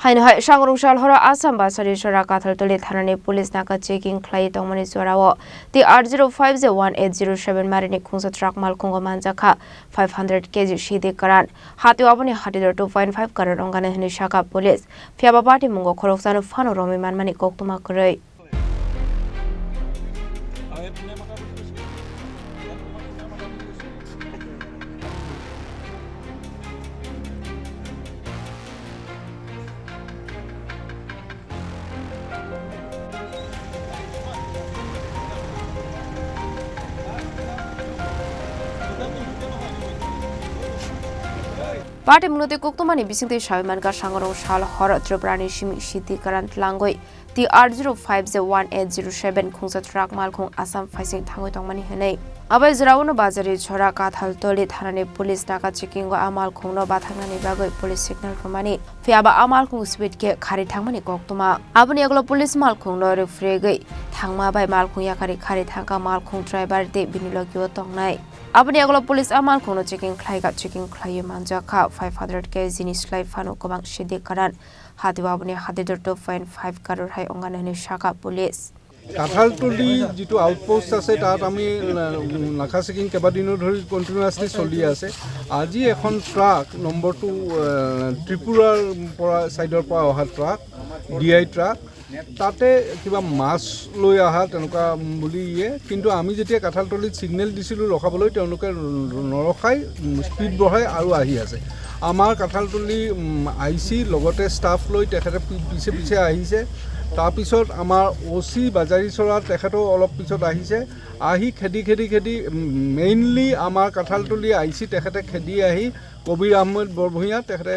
Haino Sangrongsal Horo Assam Bajaricherra Kathaltali Thanani Police Naka checking Khlaiwi Tongmani Jorao TR05J-1807 Marini Khungsa truck Malkhungo Manjakha 500 kg Siddi Kwran Hatio Aboni Hatidhar 2.5 Crore Wngano Sakha Police Phiyaba Patimungo Khoroksano Phanao Romwi Manmani Koktwma Crore Patimungo Koktwmani Bisingte Shawimanka Sangrongsal Horo Tripura Siddi Kwran Langoi TR05J-1807 Khungsa truck Malkhung Assam facing Tongmani Haino Abai Jorao Bajaricherra Kathaltali Thanani Police Naka checking Malkhungo Manjakha Bagoi Police signal Tongmani Phiyaba Malkhung speed ke khari Tongmani Koktwma Aboni aglo Police Malkhungo refregi Tongma bai Malkhung yakari khari thangka Malkhung driver de binulogyo tongnai Aboni aglo Police Malkhungo checking Khlaiwi Manjakha 500 kg Nislai Phanao Kobang Siddi Kwran Hatio Aboni Hatidhar 2.5 Crore Wngano Sakha Police Kathaltali jitu outpost ase tat ami Naka checking kebadino dhori continuously choli ase aji ekhon truck number 2 Tripura pora sideor pa oha truck DI truck tate kiba mas loi aha tenuka buli iye kintu ami jetia Kathaltali signal disilu rokhaboloi tenuke norokhai speed bohai aru ahi ase amar Kathaltali IC logote staff loi tekhate piche ahise তাৰ পিছত আমাৰ OC বাজাৰিচৰা তেখেতো অলপ পিছত আহিছে আহি খেদি mainly আমাৰ কাঠালতলি আইসি তেখেতে খেদি আহি কবিৰ আহমেদ বৰভূঞা তেখেতে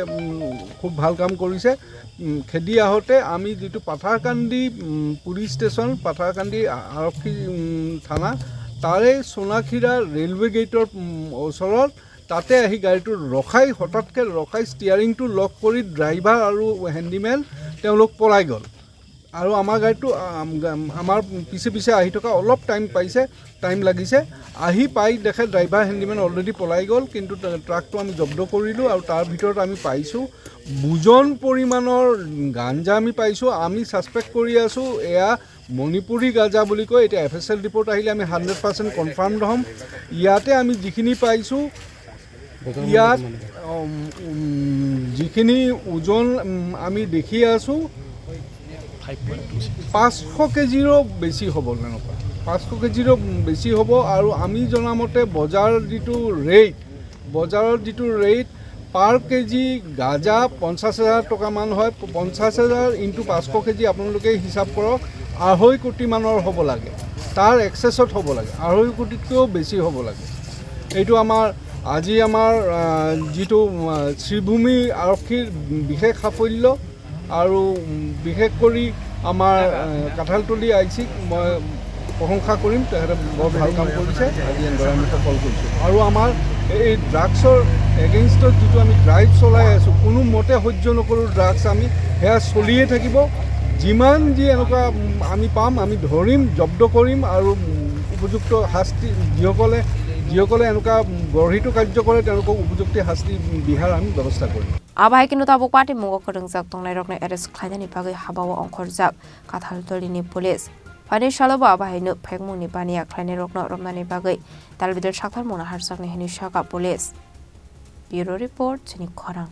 খুব ভাল কাম কৰিছে খেদি আহতে আমি যেটো পাথাৰকান্দি পুলিচ ষ্টেচন পাথাৰকান্দি আৰক্ষী থানা তাৰে সোনাখিৰা ৰেলৱে গেটৰ ওচৰত তাতে আহি গাড়ীটো ৰখাই হঠাৎকে ৰখাই ষ্টিয়াৰিংটো লক কৰি ড্ৰাইভাৰ আৰু হেণ্ডিমেন তেওঁলোক পলাই গল আৰু আমাৰ গাড়ীটো আমাৰ পিছে আহি থকা অলপ টাইম লাগিছে আহি পাই দেখে ড্ৰাইভাৰ হেণ্ডিমেন অলৰেডি পলাই গল কিন্তু ট্ৰাকটো আমি জব্দ কৰিলো আৰু তাৰ ভিতৰত আমি পাইছো বুজন পৰিমাণৰ গাঞ্জা আমি পাইছো আমি সাসপেক্ট কৰি আছো এয়া মণিপুৰী গাঁজা বুলি কয় এটা এফএসএল ৰিপৰ্ট আহিলে আমি 100% কনফাৰ্মড হম ইয়াতে আমি যিখিনি পাইছো ইয়াত যিখিনি ওজন আমি দেখি আছো 500 কেজিৰো বেছি হ'ব তেনেকুৱা 500 কেজিৰো বেছি হ'ব আৰু আমি জনামতে বজাৰৰ যিটো ৰেট পাৰ কেজি গাজা 50000 টকা মান হয় 50000 ইনটু 500 কেজি আপোনালোকে হিসাব কৰক 2.5 কোটি মানৰ হ'ব লাগে তাৰ এক্সেছত হ'ব লাগে 2.5 কোটিতকৈ বেছি হ'ব লাগে এইটো আমাৰ আজি আমাৰ যিটো শ্ৰীভূমি আৰক্ষীৰ বিশেষ সাফল্য আৰু বিশেষ কৰি আমাৰ কাঠালতলি আইসিক মই প্ৰশংসা কৰিম তেখেতে বৰ ভাল কাম কৰিছে আজি আমি সফল কৰিছো আৰু আমাৰ এই ড্ৰাগছৰ এগেইনষ্টত যিটো আমি ড্ৰাইভ চলাই আছো কোনো মতে সহ্য নকৰো ড্ৰাগছ আমি হেয়া চলিয়ে থাকিব যিমান যি এনেকুৱা আমি পাম আমি ধৰিম জব্দ কৰিম আৰু উপযুক্ত শাস্তি যিসকলে এনেকুৱা গঢ়িটো কাৰ্য কৰে তেওঁলোকক উপযুক্ত শাস্তি বিহাৰ আমি ব্যৱস্থা কৰিম Abai kinu tabuk Patimungo Khorang tongnai rokna arrest khlainani bagai habawa ongkhorjak Kathaltali police Pani shaloba Haino phekmungni baniya khlainai rokna romnani bagai talbidar sakthar mona harjakni hini Sakha police Bureau report Chini Khorang